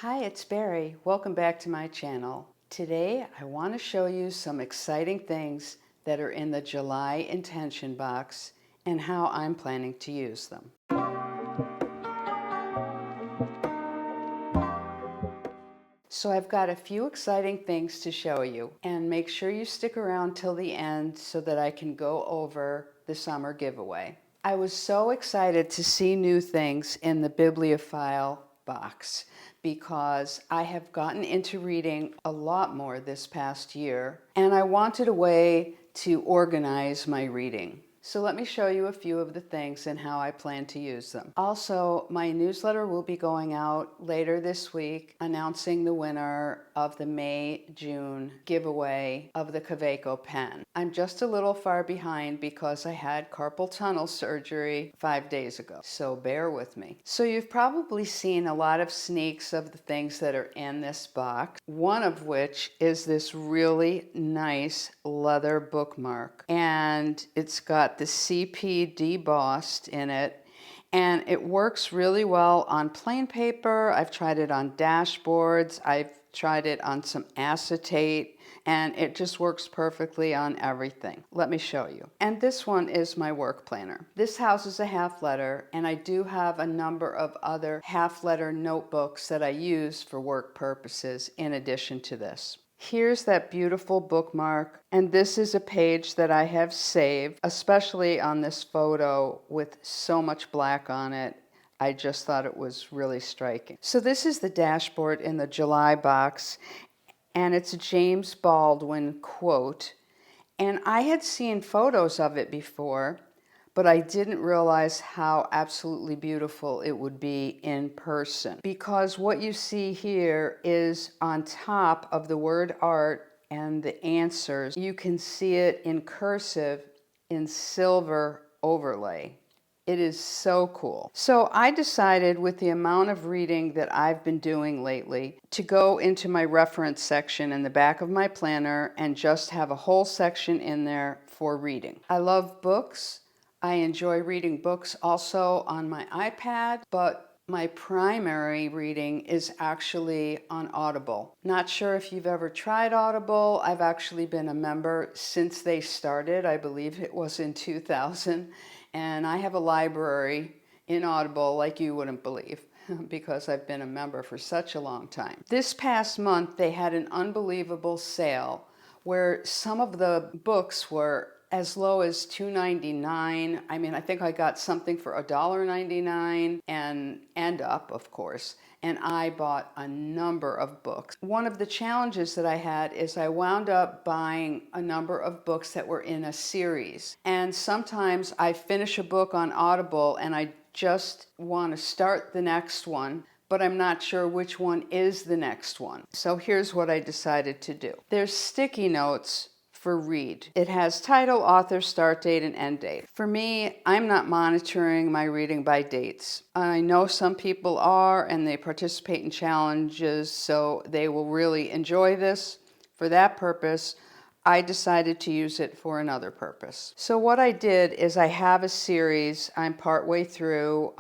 Hi, it's Barry. Welcome back to my channel. Today I want to show you some exciting things that are in the July intention box and how I'm planning to use them. So I've got a few exciting things to show you, and make sure you stick around till the end so that I can go over the summer giveaway. I was so excited to see new things in the Bibliophile box because I have gotten into reading a lot more this past year, and I wanted a way to organize my reading. So let me show you a few of the things and how I plan to use them. Also, my newsletter will be going out later this week announcing the winner of the May-June giveaway of the Kaweco pen. I'm just a little far behind because I had carpal tunnel surgery 5 days ago, so bear with me. So you've probably seen a lot of sneaks of the things that are in this box, one of which is this really nice leather bookmark, and it's got the CP debossed in it, and it works really well on plain paper. I've tried it on dashboards, I've tried it on some acetate, and it just works perfectly on everything. Let me show you. And this one is my work planner. This houses a half letter, and I do have a number of other half letter notebooks that I use for work purposes in addition to this. Here's that beautiful bookmark, and this is a page that I have saved, especially on this photo with so much black on it. I just thought it was really striking. So this is the dashboard in the July box, and it's a James Baldwin quote, and I had seen photos of it before, but I didn't realize how absolutely beautiful it would be in person, because what you see here is on top of the word art and the answers. You can see it in cursive in silver overlay. It is so cool. So I decided, with the amount of reading that I've been doing lately, to go into my reference section in the back of my planner and just have a whole section in there for reading. I love books. I enjoy reading books also on my iPad, but my primary reading is actually on Audible. Not sure if you've ever tried Audible. I've actually been a member since they started. I believe it was in 2000. And I have a library in Audible like you wouldn't believe, because I've been a member for such a long time. This past month, they had an unbelievable sale where some of the books were as low as $2.99. I mean, I think I got something for $1.99 and up, of course. And I bought a number of books. One of the challenges that I had is I wound up buying a number of books that were in a series. And sometimes I finish a book on Audible and I just want to start the next one, but I'm not sure which one is the next one. So here's what I decided to do. There's sticky notes for read. It has title, author, start date, and end date. For me, I'm not monitoring my reading by dates. I know some people are, and they participate in challenges, so they will really enjoy this. For that purpose, I decided to use it for another purpose. So what I did is I have a series. I'm partway through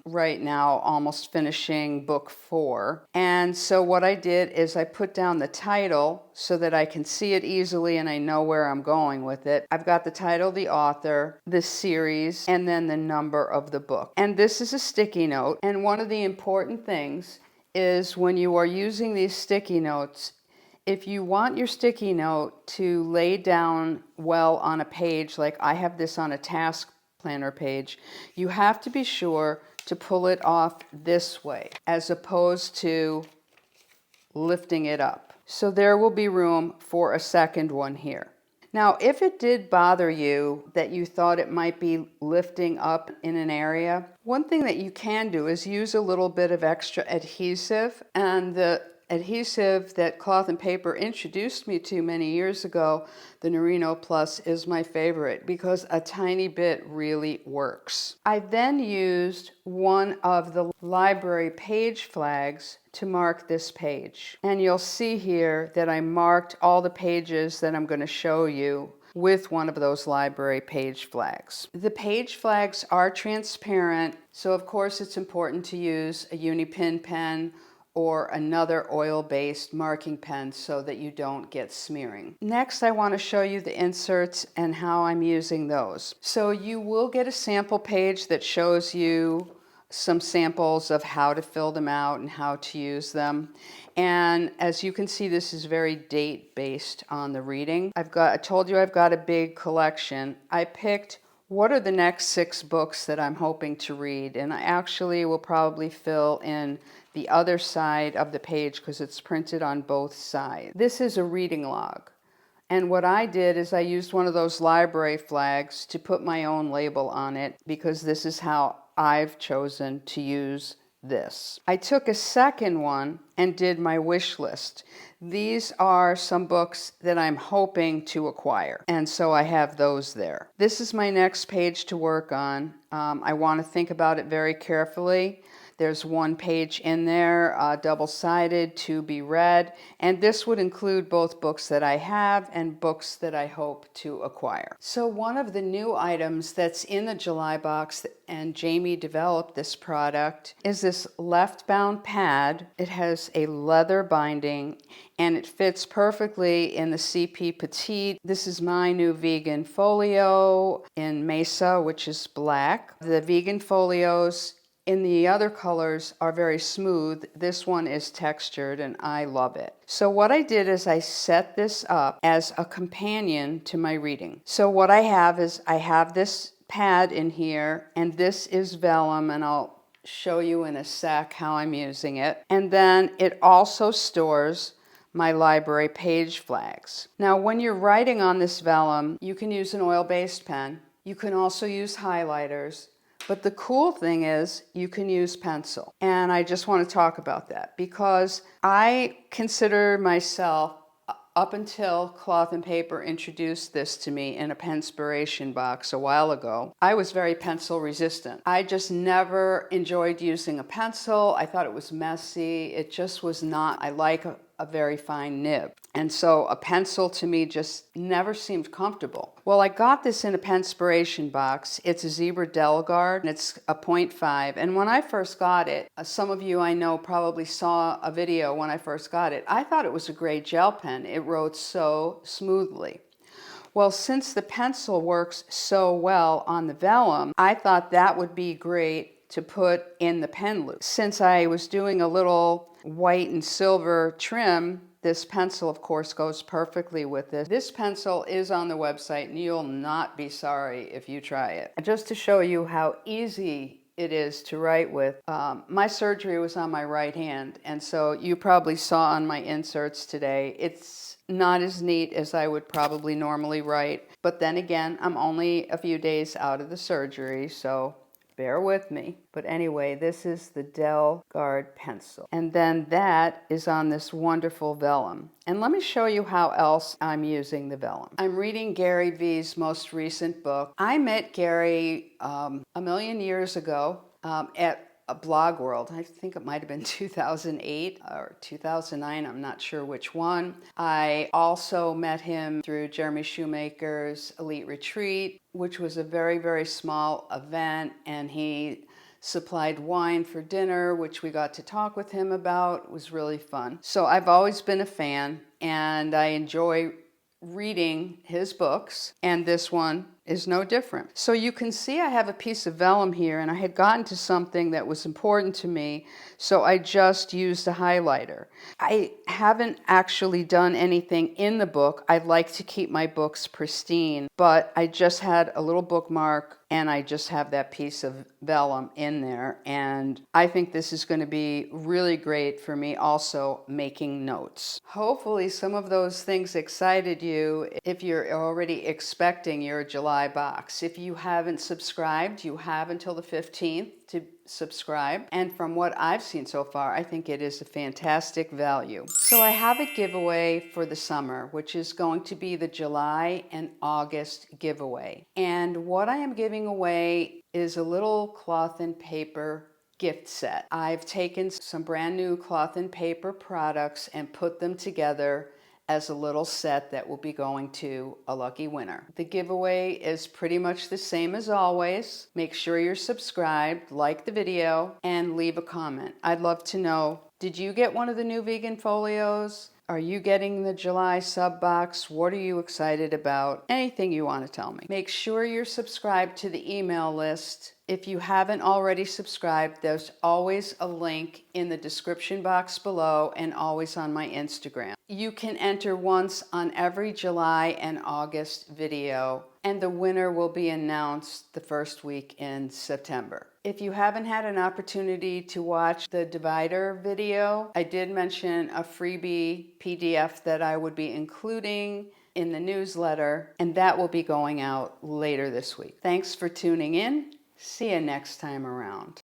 right now, almost finishing book 4. And so what I did is I put down the title so that I can see it easily and I know where I'm going with it. I've got the title, the author, the series, and then the number of the book. And this is a sticky note. And one of the important things is, when you are using these sticky notes, if you want your sticky note to lay down well on a page, like I have this on a task planner page, you have to be sure to pull it off this way as opposed to lifting it up. So there will be room for a second one here. Now, if it did bother you that you thought it might be lifting up in an area, one thing that you can do is use a little bit of extra adhesive, and the adhesive that Cloth and Paper introduced me to many years ago, the Norino Plus, is my favorite because a tiny bit really works. I then used one of the library page flags to mark this page. And you'll see here that I marked all the pages that I'm going to show you with one of those library page flags. The page flags are transparent, so of course it's important to use a Unipin pen or another oil-based marking pen so that you don't get smearing. Next, I want to show you the inserts and how I'm using those. So you will get a sample page that shows you some samples of how to fill them out and how to use them. And as you can see, this is very date based on the reading. I told you I've got a big collection. I picked what are the next 6 books that I'm hoping to read, and I actually will probably fill in the other side of the page because it's printed on both sides. This is a reading log. And what I did is I used one of those library flags to put my own label on it because this is how I've chosen to use this. I took a second one and did my wish list. These are some books that I'm hoping to acquire, and so I have those there. This is my next page to work on. I want to think about it very carefully. There's one page in there, double-sided, to be read, and this would include both books that I have and books that I hope to acquire. So one of the new items that's in the July box, and Jamie developed this product, is this left-bound pad. It has a leather binding, and it fits perfectly in the CP Petite. This is my new vegan folio in Mesa, which is black. The vegan folios in the other colors are very smooth. This one is textured and I love it. So what I did is I set this up as a companion to my reading. So what I have is I have this pad in here, and this is vellum, and I'll show you in a sec how I'm using it. And then it also stores my library page flags. Now when you're writing on this vellum, you can use an oil-based pen. You can also use highlighters. But the cool thing is you can use pencil. And I just want to talk about that because I consider myself, up until Cloth and Paper introduced this to me in a Penspiration box a while ago, I was very pencil resistant. I just never enjoyed using a pencil. I thought it was messy. It just was not, I like a very fine nib. And so a pencil to me just never seemed comfortable. Well, I got this in a Penspiration box. It's a Zebra Delgard, and it's a 0.5. And when I first got it, some of you I know probably saw a video when I first got it. I thought it was a great gel pen. It wrote so smoothly. Well, since the pencil works so well on the vellum, I thought that would be great to put in the pen loop. Since I was doing a little white and silver trim, this pencil, of course, goes perfectly with this. This pencil is on the website, and you'll not be sorry if you try it. Just to show you how easy it is to write with, my surgery was on my right hand, and so you probably saw on my inserts today, it's not as neat as I would probably normally write. But then again, I'm only a few days out of the surgery, so bear with me. But anyway, this is the Delgard pencil. And then that is on this wonderful vellum. And let me show you how else I'm using the vellum. I'm reading Gary Vee's most recent book. I met Gary a million years ago at a blog world. I think it might have been 2008 or 2009. I'm not sure which one. I also met him through Jeremy Shoemaker's Elite Retreat, which was a very, very small event, and he supplied wine for dinner, which we got to talk with him about. It was really fun. So I've always been a fan, and I enjoy reading his books, and this one is no different. So you can see I have a piece of vellum here, and I had gotten to something that was important to me, so I just used a highlighter. I haven't actually done anything in the book. I like to keep my books pristine, but I just had a little bookmark, and I just have that piece of vellum in there, and I think this is going to be really great for me also making notes. Hopefully some of those things excited you if you're already expecting your July box. If you haven't subscribed, you have until the 15th to subscribe. And from what I've seen so far, I think it is a fantastic value. So I have a giveaway for the summer, which is going to be the July and August giveaway. And what I am giving away is a little cloth and paper gift set. I've taken some brand new cloth and paper products and put them together as a little set that will be going to a lucky winner. The giveaway is pretty much the same as always. Make sure you're subscribed, like the video, and leave a comment. I'd love to know, did you get one of the new vegan folios? Are you getting the July sub box? What are you excited about? Anything you want to tell me. Make sure you're subscribed to the email list. If you haven't already subscribed, there's always a link in the description box below and always on my Instagram. You can enter once on every July and August video, and the winner will be announced the first week in September. If you haven't had an opportunity to watch the divider video, I did mention a freebie PDF that I would be including in the newsletter, and that will be going out later this week. Thanks for tuning in. See you next time around.